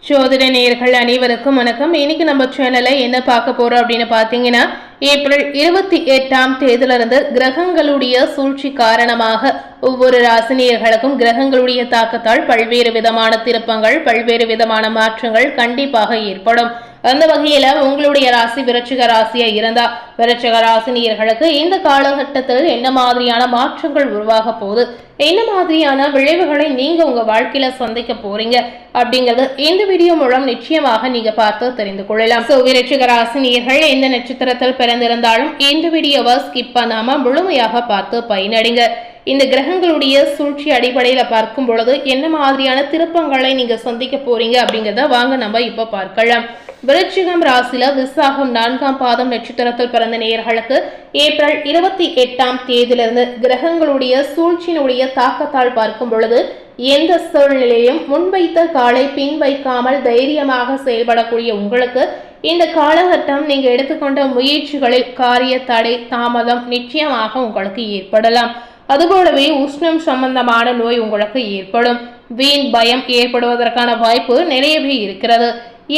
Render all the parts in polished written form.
ஜோதிட நேயர்கள் அனைவருக்கும் வணக்கம். இன்னைக்கு நம்ம சேனல்ல என்ன பார்க்க போறோம் அப்படின்னு பாத்தீங்கன்னா, ஏப்ரல் 28ஆம் தேதியிலிருந்து கிரகங்களுடைய சூழ்ச்சி காரணமாக ஒவ்வொரு ராசினியர்களுக்கும் கிரகங்களுடைய தாக்கத்தால் பல்வேறு விதமான திருப்பங்கள், பல்வேறு விதமான மாற்றங்கள் கண்டிப்பாக ஏற்படும். அந்த வகையில உங்களுடைய ராசி விருச்சிக ராசியா இருந்தா விருச்சிக ராசினியர்களுக்கு இந்த காலகட்டத்தில் என்ன மாதிரியான மாற்றங்கள் உருவாக போகுது, என்ன மாதிரியான விளைவுகளை நீங்க உங்க வாழ்க்கையில சந்திக்க போறீங்க அப்படிங்கிறது இந்த வீடியோ மூலம் நிச்சயமாக நீங்க பார்த்து தெரிந்து கொள்ளலாம். விருச்சிக ராசினியர்கள் எந்த நட்சத்திரத்தில் பிறந்திருந்தாலும் இந்த வீடியோவை ஸ்கிப் பண்ணாம முழுமையாக பார்த்து பயனடைங்க. இந்த கிரகங்களுடைய சூழ்ச்சி அடிப்படையில பார்க்கும் பொழுது என்ன மாதிரியான திருப்பங்களை நீங்க சந்திக்க போறீங்க அப்படிங்கிறத வாங்க நம்ம இப்ப பார்க்கலாம். விருச்சிகம் ராசியில விசாகம் 4ஆம் பாதம் நட்சத்திரத்தில் பிறந்த நேயர்களுக்கு ஏப்ரல் 28ஆம் தேதியிலிருந்து கிரகங்களுடைய சூழ்ச்சியினுடைய தாக்கத்தால் பார்க்கும் பொழுது எந்த சூழ்நிலையும் முன்வைத்த காலை பின் வைக்காமல் தைரியமாக செயல்படக்கூடிய உங்களுக்கு இந்த காலகட்டம் நீங்க எடுத்துக்கொண்ட முயற்சிகளில் காரிய தடை தாமதம் நிச்சயமாக உங்களுக்கு ஏற்படலாம். அதுபோலவே உஷ்ணம் சம்பந்தமான நோய் உங்களுக்கு ஏற்படும். வீண் பயம் ஏற்படுவதற்கான வாய்ப்பு நிறையவே இருக்கிறது.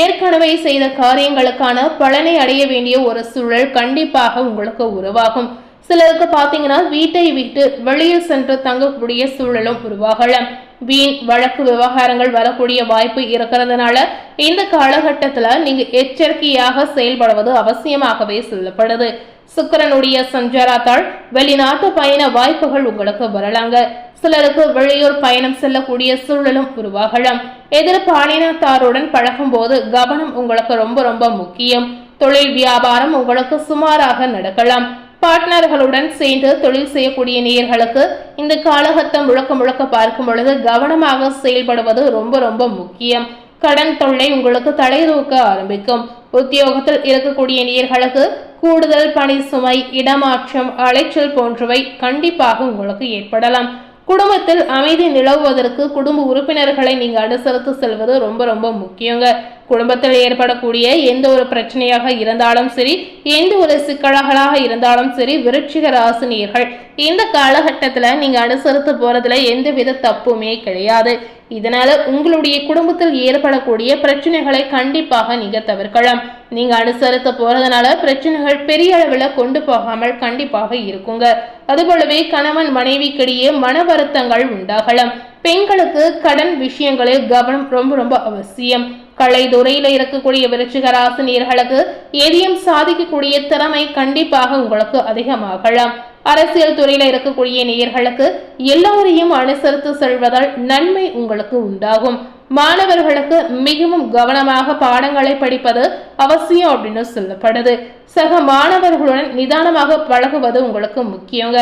ஏற்கனவே செய்த காரியங்களுக்கான பலனை அடைய வேண்டிய ஒரு சூழல் கண்டிப்பாக உங்களுக்கு உருவாகும். சிலருக்கு பாத்தீங்கன்னா வீட்டை விட்டு வெளியில் சென்று தங்கக்கூடிய சூழலும் உருவாகலாம். வீண் வழக்கு விவகாரங்கள் வரக்கூடிய வாய்ப்பு இருக்கிறதுனால இந்த காலகட்டத்துல நீங்க எச்சரிக்கையாக செயல்படுவது அவசியமாகவே சொல்லப்படுது. சுக்கிரனுடைய சஞ்சாரத்தால் வெளிநாட்டு பயண வாய்ப்புகள் உங்களுக்கு வரலாங்க. சிலருக்கு வெளியூர் பயணம் செல்லக்கூடிய சூழலும் உருவாகலாம். எதிர்பாலினத்தாருடன் பழகும் போது கவனம் உங்களுக்கு ரொம்ப ரொம்ப முக்கியம். தொழில் வியாபாரம் உங்களுக்கு சுமாராக நடக்கலாம். பார்ட்னர்களுடன் சேர்ந்து தொழில் செய்யக்கூடிய நேயர்களுக்கு இந்த காலகட்டம் முழுக்க பார்க்கும் பொழுது கவனமாக செயல்படுவது ரொம்ப ரொம்ப முக்கியம். கடன் தொல்லை உங்களுக்கு தலைதூக்க ஆரம்பிக்கும். உத்தியோகத்தில் இருக்கக்கூடிய நேயர்களுக்கு கூடுதல் பணி சுமை, இடமாற்றம், அலைச்சல் போன்றவை கண்டிப்பாக உங்களுக்கு ஏற்படலாம். குடும்பத்தில் அமைதி நிலவுவதற்கு குடும்ப உறுப்பினர்களை நீங்க அனுசரித்து செல்வது ரொம்ப ரொம்ப முக்கியங்க. குடும்பத்தில் ஏற்படக்கூடிய எந்த ஒரு பிரச்சனையாக இருந்தாலும் சரி, எந்த ஒரு சிக்கல்களாக இருந்தாலும் சரி, விருச்சிக ராசினியர்கள் இந்த காலகட்டத்துல நீங்க அனுசரித்து போறதுல எந்தவித தப்புமே கிடையாது. இதனால உங்களுடைய குடும்பத்தில் ஏற்படக்கூடிய பிரச்சனைகளை கண்டிப்பாக நீங்க தவிர்க்கலாம். நீங்க அனுசரித்து போறதுனால பிரச்சனைகள் பெரிய அளவில் கொண்டு போகாமல் கண்டிப்பாக இருக்குங்க. அதுபோலவே கணவன் மனைவிக்கிடையே மன வருத்தங்கள் உண்டாகலாம். பெண்களுக்கு கடன் விஷயங்களில் கவனம் ரொம்ப ரொம்ப அவசியம். கலைத்துறையில இருக்கக்கூடிய விருச்சிக ராசினியர்களுக்கு எதையும் சாதிக்கக்கூடிய திறமை கண்டிப்பாக உங்களுக்கு அதிகமாகலாம். அரசியல் துறையில இருக்கக்கூடிய நேயர்களுக்கு எல்லோரையும் அனுசரித்து செல்வதால் நன்மை உங்களுக்கு உண்டாகும். மாணவர்களுக்கு மிகவும் கவனமாக பாடங்களை படிப்பது அவசியம் அப்படின்னு சொல்லப்படுது. சக மாணவர்களுடன் நிதானமாக பழகுவது உங்களுக்கு முக்கியங்க.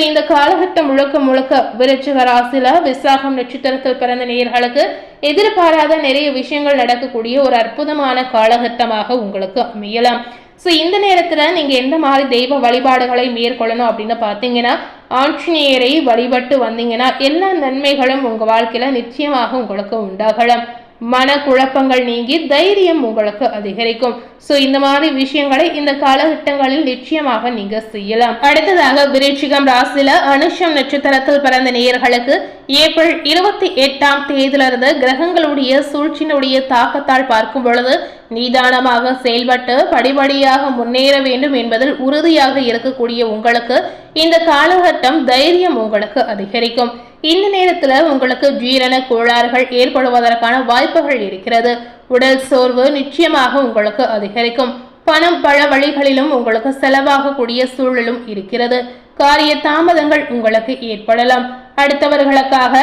இந்த காலகட்டம் முழுக்க விருச்சிக ராசியில விசாகம் நட்சத்திரத்தில் பிறந்த நேயர்களுக்கு எதிர்பாராத நிறைய விஷயங்கள் நடக்கக்கூடிய ஒரு அற்புதமான காலகட்டமாக உங்களுக்கு அமையலாம். இந்த நேரத்துல நீங்க எந்த மாதிரி தெய்வ வழிபாடுகளை மேற்கொள்ளணும் அப்படின்னு பாத்தீங்கன்னா, ஆஞ்சநேயரை வழிபட்டு வந்தீங்கன்னா எல்லா நன்மைகளும் உங்க வாழ்க்கையில நிச்சயமாக உங்களுக்கு உண்டாகலாம். மன குழப்பங்கள் நீங்கி தைரியம் உங்களுக்கு அதிகரிக்கும். இந்த மாதிரி விஷயங்களை இந்த காலகட்டங்களில் நிச்சயமாக நீங்க செய்யலாம். அடுத்ததாக விருச்சிகம் ராசியில அனுஷம் நட்சத்திரத்தில் பிறந்த நேயர்களுக்கு ஏப்ரல் 28ஆம் தேதியிலிருந்து கிரகங்களுடைய சூழ்ச்சியினுடைய தாக்கத்தால் பார்க்கும் பொழுது நிதானமாக செயல்பட்டு படிப்படியாக முன்னேற வேண்டும் என்பதில் உறுதியாக இருக்கக்கூடிய உங்களுக்கு இந்த காலகட்டம் தைரியம் உங்களுக்கு அதிகரிக்கும். இந்த நேரத்துல உங்களுக்கு ஜீரண கோளாறுகள் ஏற்படுவதற்கான வாய்ப்புகள் இருக்கிறது. உடல் சோர்வு நிச்சயமாக உங்களுக்கு அதிகரிக்கும். பணம் பல வழிகளிலும் உங்களுக்கு செலவாகக்கூடிய சூழலும் இருக்கிறது. காரிய தாமதங்கள் உங்களுக்கு ஏற்படலாம். அடுத்தவர்களுக்காக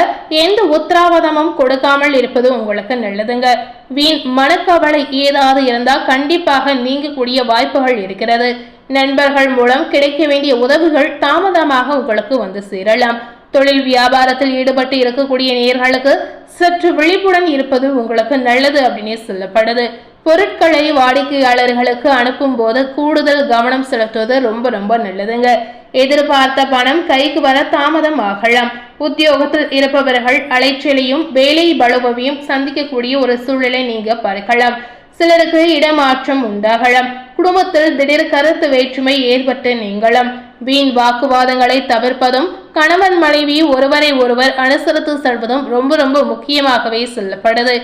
எந்த உத்தரவாதமும் கொடுக்காமல் இருப்பது உங்களுக்கு நல்லதுங்க. வீண் மனக்கவலை ஏதாவது இருந்தால் கண்டிப்பாக நீங்கக்கூடிய வாய்ப்புகள் இருக்கிறது. நண்பர்கள் மூலம் கிடைக்க வேண்டிய உதவிகள் தாமதமாக உங்களுக்கு வந்து சேரலாம். தொழில் வியாபாரத்தில் ஈடுபட்டு இருக்கக்கூடிய நேயர்களுக்கு சற்று விழிப்புடன் இருப்பது உங்களுக்கு நல்லது அப்படின்னு சொல்லப்படுது. பொருட்களை வாடிக்கையாளர்களுக்கு அனுப்பும் போது கூடுதல் கவனம் செலுத்துவது ரொம்ப ரொம்ப நல்லதுங்க. எதிர்பார்த்த பணம் கைக்கு வர தாமதம் ஆகலாம். உத்தியோகத்தில் இருப்பவர்கள் அலைச்சலையும் வேலை பளுவையும் சந்திக்கக்கூடிய ஒரு சூழலை நீங்க பார்க்கலாம். சிலருக்கு இடமாற்றம் உண்டாகலாம். குடும்பத்தில் திடீர் கருத்து வேற்றுமை ஏற்பட்டு நீங்களாம். வீண் வாக்குவாதங்களை தவிர்ப்பதும் கணவன் மனைவி ஒருவரை ஒருவர் அனுசரித்து செல்வதும் ரொம்ப ரொம்ப முக்கியமாகவே சொல்லப்படுது.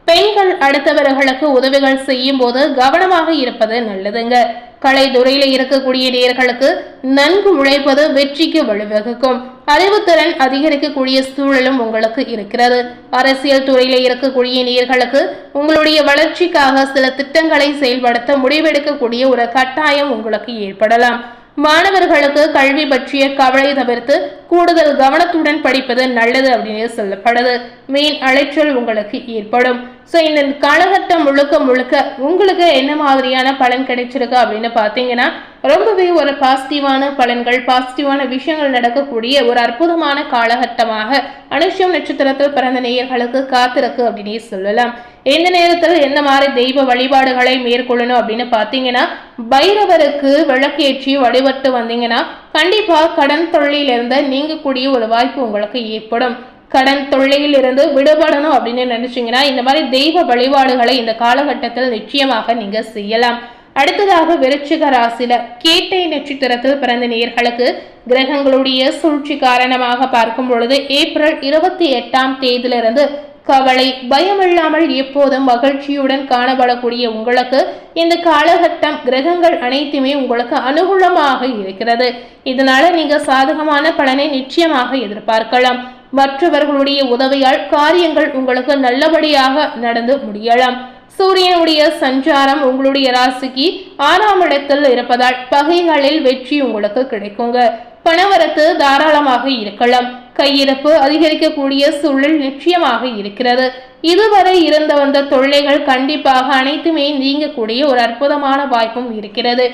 பெண்கள் அடுத்தவர்களுக்கு உதவிகள் செய்யும் போது கவனமாக இருப்பது நல்லதுங்க. கலைத்துறையில இருக்கக்கூடிய நேயர்களுக்கு நன்கு உழைப்பது வெற்றிக்கு வழிவகுக்கும். அறிவுத்திறன் அதிகரிக்கக்கூடிய சூழலும் உங்களுக்கு இருக்கிறது. அரசியல் துறையில இருக்கக்கூடிய நேயர்களுக்கு உங்களுடைய வளர்ச்சிக்காக சில திட்டங்களை செயல்படுத்த முடிவெடுக்கக்கூடிய ஒரு கட்டாயம் உங்களுக்கு ஏற்படலாம். மாணவர்களுக்கு கல்வி பற்றிய கவலை தவிர்த்து கூடுதல் கவனத்துடன் படிப்பது நல்லது அப்படின்னு சொல்லப்படுது. மீன் அலைச்சல் உங்களுக்கு ஏற்படும். இந்த காலகட்டம் முழுக்க உங்களுக்கு என்ன மாதிரியான பலன் கிடைச்சிருக்கு அப்படின்னு பாத்தீங்கன்னா, ரொம்பவே ஒரு பாசிட்டிவான பலன்கள், பாசிட்டிவான விஷயங்கள் நடக்கக்கூடிய ஒரு அற்புதமான காலகட்டமாக அனுஷம் நட்சத்திரத்தில் பிறந்த நேயர்களுக்கு காத்திருக்கு அப்படின்னு சொல்லலாம். இந்த நேரத்தில் என்ன மாதிரி தெய்வ வழிபாடுகளை மேற்கொள்ளணும் அப்படின்னு பாத்தீங்கன்னா, பைரவருக்கு விளக்கேற்றி வழிபட்டு வந்தீங்கன்னா கண்டிப்பா கடன் தொல்லையிலிருந்து நீங்கக்கூடிய ஒரு வாய்ப்பு உங்களுக்கு ஏற்படும். கடன் தொல்லையில் இருந்து விடுபடணும் அப்படின்னு நினைச்சீங்கன்னா இந்த மாதிரி தெய்வ வழிபாடுகளை இந்த காலகட்டத்தில் நிச்சயமாக நீங்க செய்யலாம். அடுத்ததாக விருச்சிக ராசியில கேட்டை நட்சத்திரத்தில் பிறந்த நேயர்களுக்கு கிரகங்களுடைய சூழ்ச்சி காரணமாக பார்க்கும் பொழுது ஏப்ரல் 28ஆம் தேதியிலிருந்து கவலை பயமில்லாமல் எப்போதும் மகிழ்ச்சியுடன் காணப்படக்கூடிய உங்களுக்கு இந்த காலகட்டம் கிரகங்கள் அனைத்துமே உங்களுக்கு அனுகூலமாக இருக்கிறது. இதனால நீங்க சாதகமான பலனை நிச்சயமாக எதிர்பார்க்கலாம். மற்றவர்களுடைய உதவியால் காரியங்கள் உங்களுக்கு நல்லபடியாக நடந்து முடியலாம். சூரியனுடைய சஞ்சாரம் உங்களுடைய ராசிக்கு 6ஆம் இடத்தில் இருப்பதால் பகைகளில் வெற்றி உங்களுக்கு கிடைக்குங்க. பணவரத்து தாராளமாக இருக்கலாம். கையிருப்பு அதிகரிக்கக்கூடிய சூழல் நிச்சயமாக இருக்கிறது. இதுவரை இருந்து வந்த தொல்லைகள் கண்டிப்பாக அனைத்துமே நீங்கக்கூடிய ஒரு அற்புதமான வாய்ப்பும் இருக்கிறது.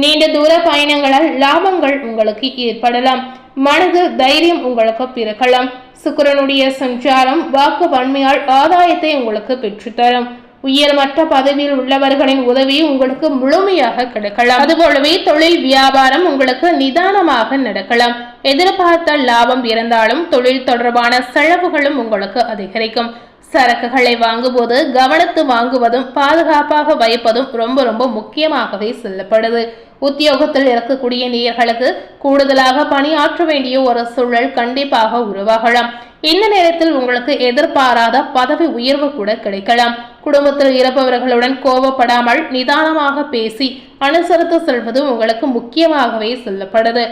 நீண்ட தூர பயணங்களால் லாபங்கள் உங்களுக்கு ஏற்படலாம். மனது தைரியம் உங்களுக்கு பிறக்கலாம். சுக்கிரனுடைய சஞ்சாரம் வாக்கு வன்மையால் ஆதாயத்தை உங்களுக்கு பெற்றுத்தரும். உயர்மற்ற பதவியில் உள்ளவர்களின் உதவி உங்களுக்கு முழுமையாக கிடைக்கலாம். அதுபோலவே தொழில் வியாபாரம் உங்களுக்கு நிதானமாக நடக்கலாம். எதிர்பார்த்த லாபம் இருந்தாலும் தொழில் தொடர்பான செலவுகளும் உங்களுக்கு அதிகரிக்கும். சரக்குகளை வாங்கும்போது கவனித்து வாங்குவதும் பாதுகாப்பாக வைப்பதும் ரொம்ப முக்கியமாகவே சொல்லப்படுது. உத்தியோகத்தில் இருக்கக்கூடிய நேயர்களுக்கு கூடுதலாக பணியாற்ற வேண்டிய ஒரு சூழல் கண்டிப்பாக உருவாகலாம். இந்த நேரத்தில் உங்களுக்கு எதிர்பாராத பதவி உயர்வு கூட கிடைக்கலாம். குடும்பத்தில் இருப்பவர்களுடன் கோபப்படாமல் நிதானமாக பேசி அனுசரித்து செல்வது உங்களுக்கு முக்கியமாகவே சொல்லப்படுது.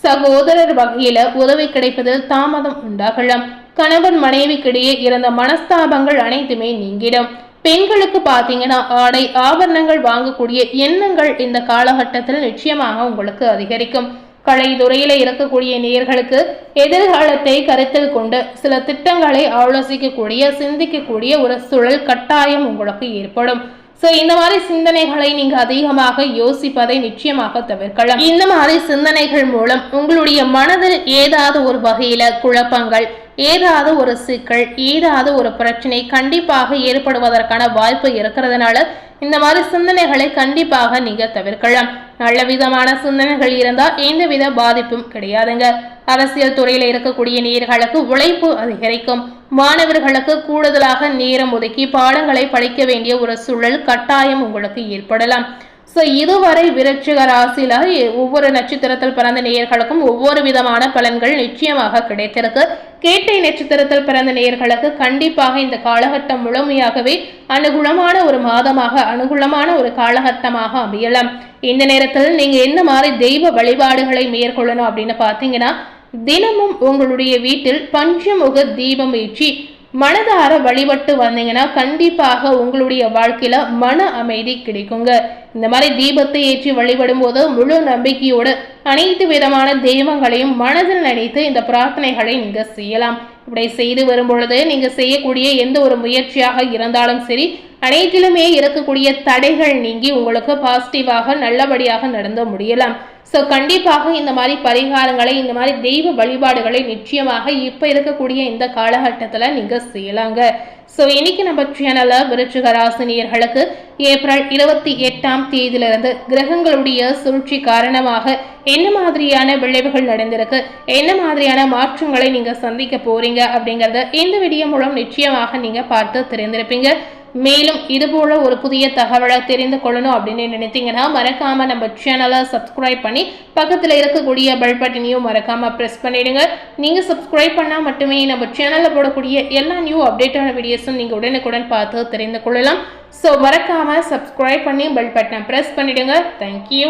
சகோதரர் வகையில உதவி கிடைப்பதில் தாமதம் உண்டாகலாம். கணவன் மனைவிக்கிடையே இருந்த மனஸ்தாபங்கள் அனைத்துமே நீங்கிடும். பெண்களுக்கு பாத்தீங்கன்னா ஆடை ஆபரணங்கள் வாங்கக்கூடிய எண்ணங்கள் இந்த காலகட்டத்தில் நிச்சயமாக உங்களுக்கு அதிகரிக்கும். கலைத்துறையில இருக்கக்கூடிய நேயர்களுக்கு எதிர்காலத்தை கருத்தில் கொண்டு சில திட்டங்களை ஆலோசிக்கக்கூடிய சிந்திக்கக்கூடிய ஒரு சூழல் கட்டாயம் உங்களுக்கு ஏற்படும். இந்த மாதிரி சிந்தனைகளை நீங்க அதிகமாக யோசிப்பதை நிச்சயமாக தவிர்க்கலாம். இந்த மாதிரி சிந்தனைகள் மூலம் உங்களுடைய மனதில் ஏதாவது ஒரு வகையில குழப்பங்கள், ஏதாவது ஒரு சிக்கல், ஏதாவது ஒரு பிரச்சனை கண்டிப்பாக ஏற்படுவதற்கான வாய்ப்பு இருக்கிறதுனால இந்த மாதிரி சிந்தனைகளை கண்டிப்பாக நீங்க தவிர்க்கலாம். நல்ல விதமான சிந்தனைகள் இருந்தா எந்தவித பாதிப்பும் கிடையாதுங்க. அரசியல் துறையில இருக்கக்கூடிய நேயர்களுக்கு உழைப்பு அதிகரிக்கும். மாணவர்களுக்கு கூடுதலாக நேரம் ஒதுக்கி பாடங்களை படிக்க வேண்டிய ஒரு சூழல் கட்டாயம் உங்களுக்கு ஏற்படலாம். இதுவரை விருச்சிக ராசியில ஒவ்வொரு நட்சத்திரத்தில் பிறந்த நேயர்களுக்கும் ஒவ்வொரு விதமான பலன்கள் நிச்சயமாக கிடைத்திருக்கு. கேட்டை நட்சத்திரத்தில் பிறந்த நேயர்களுக்கு கண்டிப்பாக இந்த காலகட்டம் முழுமையாகவே அனுகூலமான ஒரு மாதமாக, அனுகூலமான ஒரு காலகட்டமாக அமையலாம். இந்த நேரத்தில் நீங்க என்ன மாதிரி தெய்வ வழிபாடுகளை மேற்கொள்ளணும் அப்படின்னு பாத்தீங்கன்னா, தினமும் உங்களுடைய வீட்டில் பஞ்சமுக தீபம் ஏற்றி மனதார வழிபட்டு வந்தீங்கன்னா கண்டிப்பாக உங்களுடைய வாழ்க்கையில மன அமைதி கிடைக்குங்க. இந்த மாதிரி தீபத்தை ஏற்றி வழிபடும் போது முழு நம்பிக்கையோடு அனைத்து விதமான தெய்வங்களையும் மனதில் நினைத்து இந்த பிரார்த்தனைகளை நீங்க செய்யலாம். இப்படி செய்து வரும் பொழுது நீங்க செய்யக்கூடிய எந்த ஒரு முயற்சியாக இருந்தாலும் சரி, அனைத்திலுமே இருக்கக்கூடிய தடைகள் நீங்கி உங்களுக்கு பாசிட்டிவாக நல்லபடியாக நடந்து முடியலாம். கண்டிப்பாக இந்த மாதிரி பரிகாரங்களை, இந்த மாதிரி தெய்வ வழிபாடுகளை நிச்சயமாக இப்ப இருக்கக்கூடிய இந்த காலகட்டத்துல நீங்க செய்யலாங்க. இன்னைக்கு நம்ம சேனல்ல விருச்சிக ராசினியர்களுக்கு ஏப்ரல் 28ஆம் தேதியிலிருந்து கிரகங்களுடைய சூழ்ச்சி காரணமாக என்ன மாதிரியான விளைவுகள் நடந்திருக்கு, என்ன மாதிரியான மாற்றங்களை நீங்க சந்திக்க போறீங்க அப்படிங்கறத இந்த வீடியோ மூலம் நிச்சயமாக நீங்க பார்த்து தெரிந்திருப்பீங்க. மேலும் இதுபோல ஒரு புதிய தகவலை தெரிந்து கொள்ளணும் அப்படின்னு நினைத்தீங்கன்னா மறக்காம நம்ம சேனலை சப்ஸ்கிரைப் பண்ணி பக்கத்தில் இருக்கக்கூடிய பெல் பட்டனையும் மறக்காம ப்ரெஸ் பண்ணிடுங்க. நீங்க சப்ஸ்கிரைப் பண்ணால் மட்டுமே நம்ம சேனலில் போடக்கூடிய எல்லா நியூ அப்டேட்டான வீடியோஸும் நீங்கள் உடனுக்குடன் பார்த்து தெரிந்து கொள்ளலாம். ஸோ மறக்காம சப்ஸ்கிரைப் பண்ணி பெல் பட்டனை ப்ரெஸ் பண்ணிடுங்க. தேங்க்யூ.